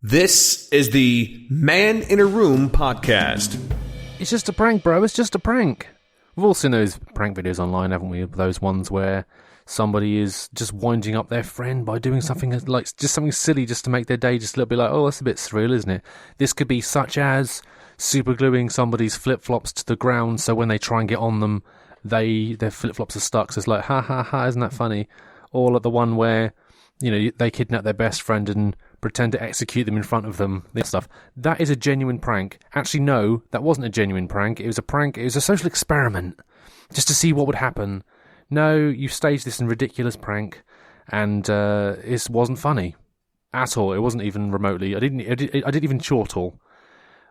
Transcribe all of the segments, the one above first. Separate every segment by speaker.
Speaker 1: This is the Man in a Room podcast.
Speaker 2: It's just a prank, bro. It's just a prank. We've all seen those prank videos online, haven't we? Those ones where somebody is just winding up their friend by doing something like just something silly just to make their day just a little bit like, oh, that's a bit surreal, isn't it? This could be such as super gluing somebody's flip-flops to the ground so when they try and get on them, their flip-flops are stuck. So it's like, ha ha ha, isn't that funny? Or like the one where, you know, they kidnap their best friend and pretend to execute them in front of them, this stuff. That is a genuine prank. Actually, no, that wasn't a genuine prank. It was a prank. It was a social experiment, just to see what would happen. No, you staged this in ridiculous prank, and it wasn't funny at all. It wasn't even remotely. I didn't even chortle.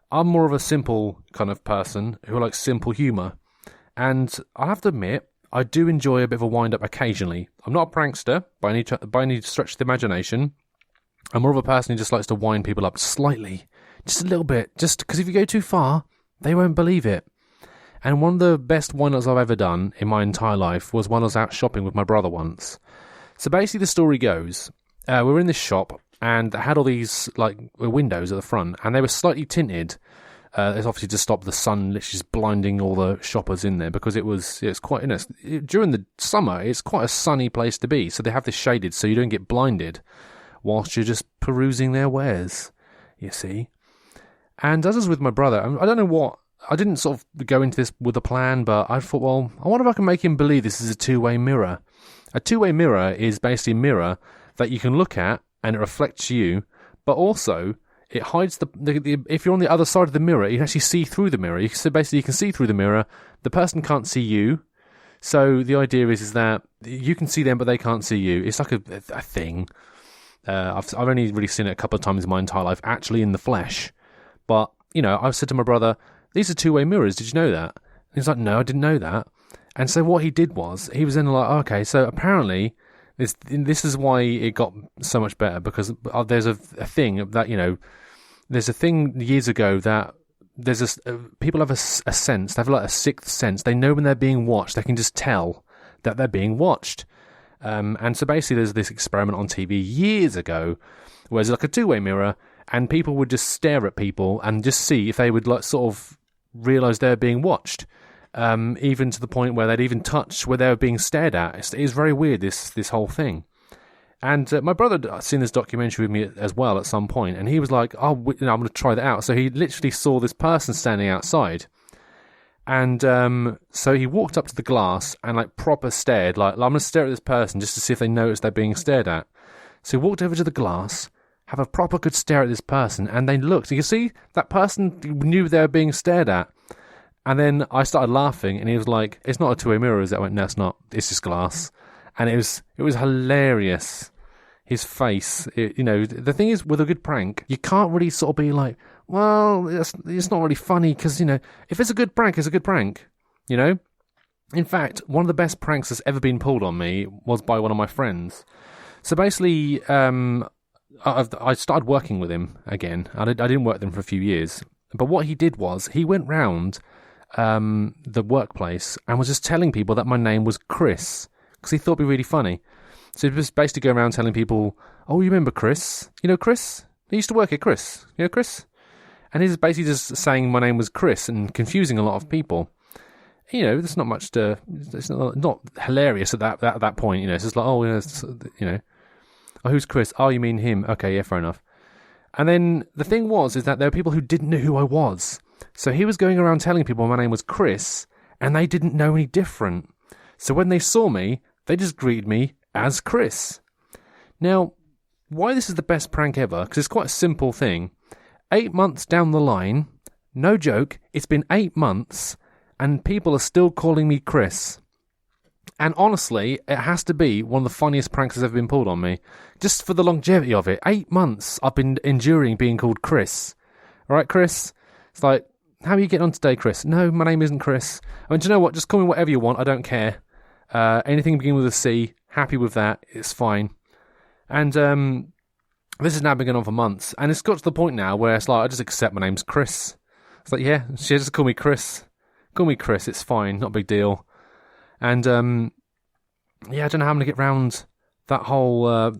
Speaker 2: I'm more of a simple kind of person who likes simple humour, and I have to admit, I do enjoy a bit of a wind-up occasionally. I'm not a prankster by any stretch of the imagination. I'm more of a person who just likes to wind people up slightly, just a little bit, just because if you go too far, they won't believe it. And one of the best wind-ups I've ever done in my entire life was when I was out shopping with my brother once. So basically the story goes, we were in this shop, and they had all these like windows at the front, and they were slightly tinted. It's obviously to stop the sun literally just blinding all the shoppers in there, because it's quite, you know, during the summer, it's quite a sunny place to be, so they have this shaded so you don't get blinded whilst you're just perusing their wares, you see. And as I was with my brother, I don't know what, I didn't sort of go into this with a plan, but I thought, well, I wonder if I can make him believe this is a two-way mirror. A two-way mirror is basically a mirror that you can look at and it reflects you, but also it hides the if you're on the other side of the mirror, you can actually see through the mirror. So basically you can see through the mirror, the person can't see you. So the idea is that you can see them, but they can't see you. It's like a thing. I've only really seen it a couple of times in my entire life, actually in the flesh. But, you know, I've said to my brother, these are two-way mirrors, did you know that? And he's like, no, I didn't know that. And so what he did was, he was then like, okay, so apparently this is why it got so much better, because there's a thing that, you know, there's a thing years ago that there's people have a sense, they have like a sixth sense. They know when they're being watched. They can just tell that they're being watched. And so basically there's this experiment on TV years ago where there's like a two-way mirror and people would just stare at people and just see if they would like sort of realise they're being watched, even to the point where they'd even touch where they were being stared at. It's very weird, this whole thing. And my brother had seen this documentary with me as well at some point, and he was like, oh, you know, I'm going to try that out. So he literally saw this person standing outside. And so he walked up to the glass and like proper stared, like I'm going to stare at this person just to see if they notice they're being stared at. So he walked over to the glass, have a proper good stare at this person, and they looked. You can see that person knew they were being stared at. And then I started laughing, and he was like, it's not a two-way mirror, is it? I went, no, it's not. It's just glass. And it was hilarious. His face, you know, the thing is with a good prank, you can't really sort of be like, well, it's not really funny because, you know, if it's a good prank, it's a good prank, you know? In fact, one of the best pranks that's ever been pulled on me was by one of my friends. So basically, I started working with him again. I didn't work with him for a few years. But what he did was, he went round the workplace and was just telling people that my name was Chris, because he thought it'd be really funny. So he was basically going around telling people, oh, you remember Chris? You know Chris? He used to work here, Chris. You know Chris? And he's basically just saying my name was Chris and confusing a lot of people. You know, there's not much to... It's not hilarious at that point, you know. It's just like, oh, you know, oh, who's Chris? Oh, you mean him? Okay, yeah, fair enough. And then the thing is that there were people who didn't know who I was. So he was going around telling people my name was Chris, and they didn't know any different. So when they saw me, they just greeted me as Chris. Now, why this is the best prank ever, because it's quite a simple thing. 8 months down the line, no joke, it's been 8 months, and people are still calling me Chris. And honestly, it has to be one of the funniest pranks that's ever been pulled on me. Just for the longevity of it. 8 months I've been enduring being called Chris. Alright, Chris? It's like, how are you getting on today, Chris? No, my name isn't Chris. I mean, do you know what? Just call me whatever you want, I don't care. Anything beginning with a C, happy with that, it's fine. And this has now been going on for months, and it's got to the point now where it's like, I just accept my name's Chris. It's like, yeah, she just call me Chris. Call me Chris, it's fine, not a big deal. And yeah, I don't know how I'm going to get round that whole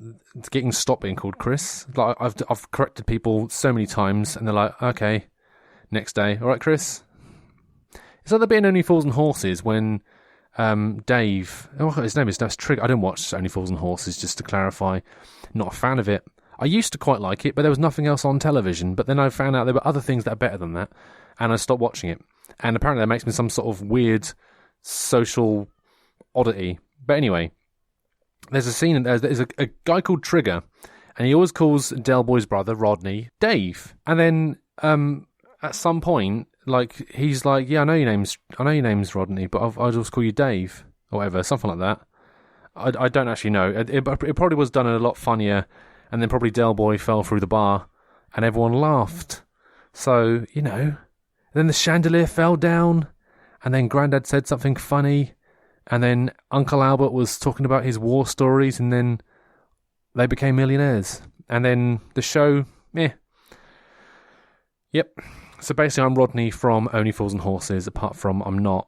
Speaker 2: getting stopped being called Chris. Like I've corrected people so many times, and they're like, okay, next day, all right, Chris. It's like there being Only Fools and Horses when Dave, his name is Trigger. I don't watch Only Fools and Horses, just to clarify. Not a fan of it. I used to quite like it, but there was nothing else on television. But then I found out there were other things that are better than that, and I stopped watching it. And apparently that makes me some sort of weird social oddity. But anyway, there's a scene, there's a guy called Trigger, and he always calls Del Boy's brother, Rodney, Dave. And then at some point, like, he's like, yeah, I know your name's Rodney, but I'll just call you Dave, or whatever, something like that. I don't actually know. It probably was done a lot funnier, and then probably Del Boy fell through the bar, and everyone laughed. So, you know, then the chandelier fell down, and then Grandad said something funny, and then Uncle Albert was talking about his war stories, and then they became millionaires. And then the show, Yep. So basically, I'm Rodney from Only Fools and Horses, apart from I'm not,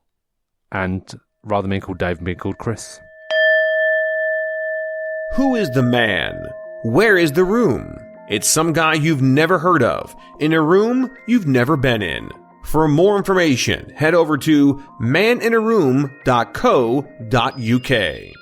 Speaker 2: and rather than being called Dave, I'm being called Chris.
Speaker 1: Who is the man? Where is the room? It's some guy you've never heard of, in a room you've never been in. For more information, head over to maninaroom.co.uk.